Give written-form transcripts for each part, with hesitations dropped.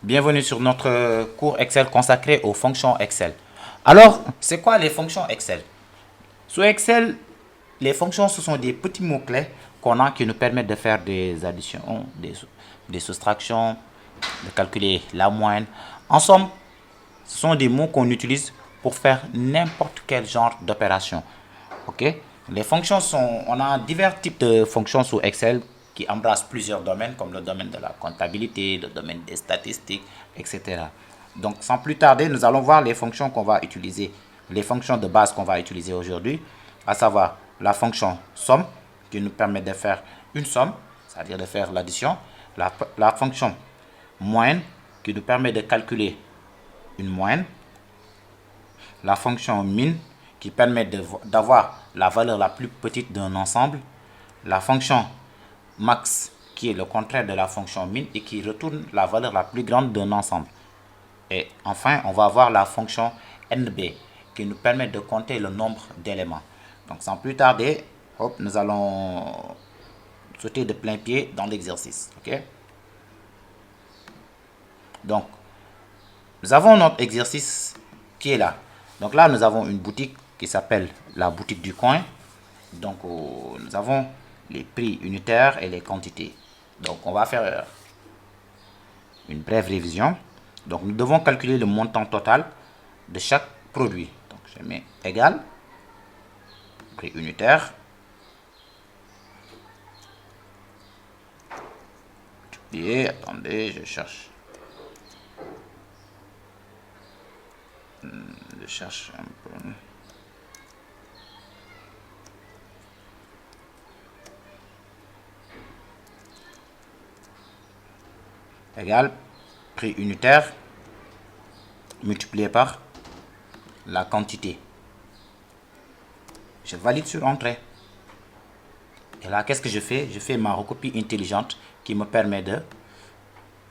Bienvenue sur notre cours Excel consacré aux fonctions Excel. Alors, c'est quoi les fonctions Excel? Sous Excel, les fonctions, ce sont des petits mots-clés qu'on a qui nous permettent de faire des additions, des soustractions, de calculer la moyenne. En somme, ce sont des mots qu'on utilise pour faire n'importe quel genre d'opération. Ok? Les fonctions sont, on a divers types de fonctions sous Excel qui embrassent plusieurs domaines, comme le domaine de la comptabilité, le domaine des statistiques, etc. Donc, sans plus tarder, nous allons voir les fonctions qu'on va utiliser, les fonctions de base qu'on va utiliser aujourd'hui, à savoir la fonction somme, qui nous permet de faire une somme, c'est-à-dire de faire l'addition, la fonction moyenne, qui nous permet de calculer une moyenne, la fonction min, qui permet d'avoir la valeur la plus petite d'un ensemble, la fonction max, qui est le contraire de la fonction min et qui retourne la valeur la plus grande d'un ensemble. Et enfin, on va avoir la fonction NB, qui nous permet de compter le nombre d'éléments. Donc, sans plus tarder, hop, nous allons sauter de plein pied dans l'exercice. Ok? Donc, nous avons notre exercice qui est là. Donc là, nous avons une boutique qui s'appelle la boutique du coin. Donc, nous avons les prix unitaires et les quantités. Donc, on va faire une brève révision. Donc, nous devons calculer le montant total de chaque produit. Donc, je mets égal, prix unitaire, et attendez, je cherche un peu. Égal, prix unitaire multiplié par la quantité. Je valide sur entrée. Et là, qu'est-ce que je fais? Je fais ma recopie intelligente qui me permet de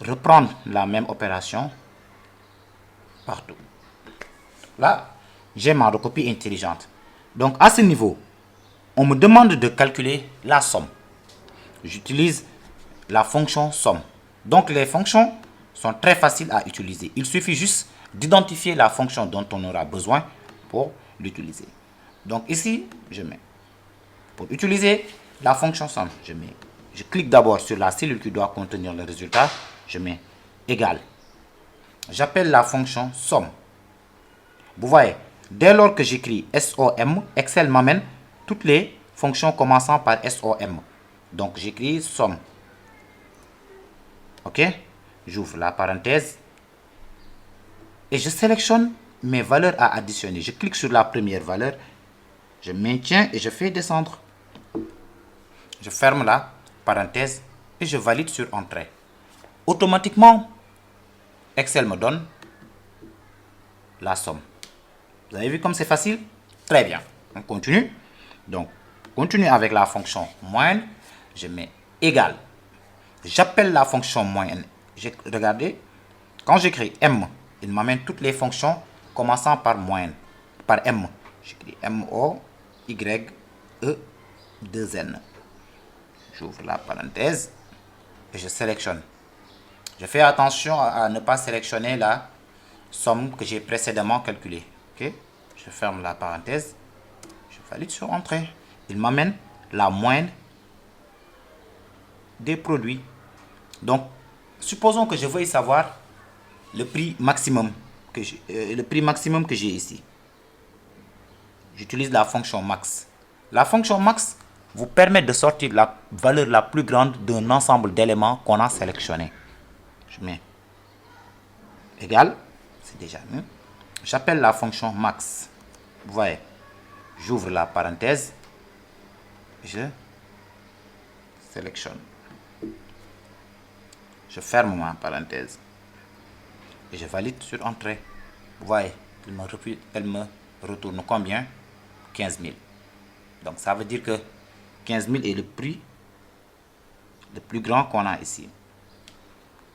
reprendre la même opération partout. Là, j'ai ma recopie intelligente. Donc, à ce niveau, on me demande de calculer la somme. J'utilise la fonction somme. Donc, les fonctions sont très faciles à utiliser. Il suffit juste d'identifier la fonction dont on aura besoin pour l'utiliser. Donc, ici, je mets, pour utiliser la fonction somme, je clique d'abord sur la cellule qui doit contenir le résultat. Je mets égal. J'appelle la fonction somme. Vous voyez, dès lors que j'écris SOM, Excel m'amène toutes les fonctions commençant par SOM. Donc, j'écris somme. OK? J'ouvre la parenthèse et je sélectionne mes valeurs à additionner. Je clique sur la première valeur, je maintiens et je fais descendre. Je ferme la parenthèse et je valide sur entrée. Automatiquement, Excel me donne la somme. Vous avez vu comme c'est facile? Très bien. On continue. Donc, continue avec la fonction moyenne. Je mets égal. J'appelle la fonction moyenne. Regardez, quand j'écris M, il m'amène toutes les fonctions commençant par moyenne, par M. J'écris M-O-Y-E-2-N. J'ouvre la parenthèse et je sélectionne. Je fais attention à ne pas sélectionner la somme que j'ai précédemment calculée. Okay? Je ferme la parenthèse. Je valide sur entrée. Il m'amène la moyenne des produits. Donc, supposons que je veuille savoir le prix maximum que j'ai ici. J'utilise la fonction max. La fonction max vous permet de sortir la valeur la plus grande d'un ensemble d'éléments qu'on a sélectionné. Je mets égal, c'est déjà mieux. J'appelle la fonction max. Vous voyez, j'ouvre la parenthèse, je sélectionne. Je ferme ma parenthèse et je valide sur entrée. Vous voyez, elle me retourne combien? 15 000. Donc ça veut dire que 15 000 est le prix le plus grand qu'on a ici.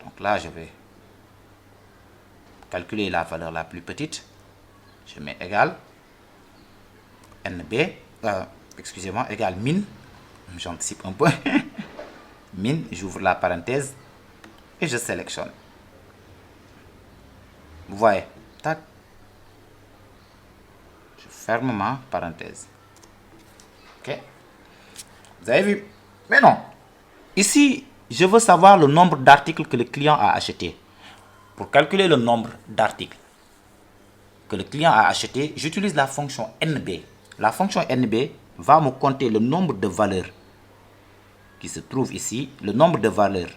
Donc là, je vais calculer la valeur la plus petite. Je mets égal NB, excusez-moi, égal min. J'anticipe un peu. Min, j'ouvre la parenthèse et je sélectionne. Vous voyez, tac, je ferme ma parenthèse. Ok, vous avez vu. Mais non, ici, je veux savoir le nombre d'articles que le client a acheté. Pour calculer le nombre d'articles que le client a acheté, j'utilise la fonction NB. La fonction NB va me compter le nombre de valeurs qui se trouve ici, le nombre de valeurs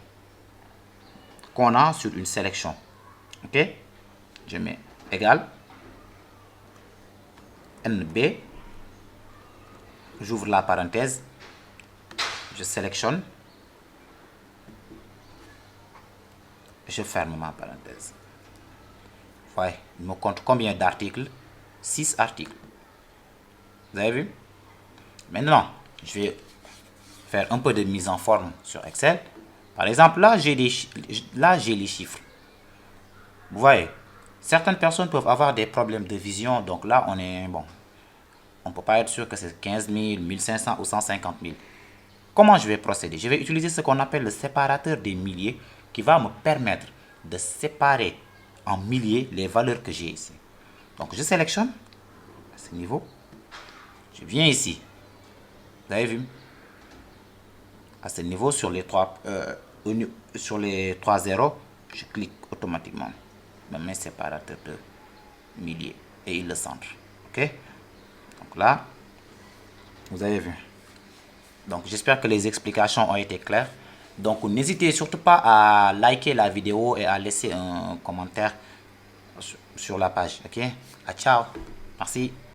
qu'on a sur une sélection. Ok, je mets égal NB, j'ouvre la parenthèse, je sélectionne, je ferme ma parenthèse. Ouais, il me compte combien d'articles? 6 articles. Vous avez vu? Maintenant, je vais faire un peu de mise en forme sur Excel. Par exemple, là, j'ai les chiffres. Vous voyez, certaines personnes peuvent avoir des problèmes de vision. Donc là, on est bon. On ne peut pas être sûr que c'est 15 000, 1500 ou 150 000. Comment je vais procéder? Je vais utiliser ce qu'on appelle le séparateur des milliers qui va me permettre de séparer en milliers les valeurs que j'ai ici. Donc je sélectionne à ce niveau. Je viens ici. Vous avez vu? À ce niveau, sur les trois zéros, je clique automatiquement dans mes séparateurs de milliers et il le centre. Ok? Donc là, vous avez vu. Donc j'espère que les explications ont été claires. Donc n'hésitez surtout pas à liker la vidéo et à laisser un commentaire sur la page. Ok? Ciao. Merci.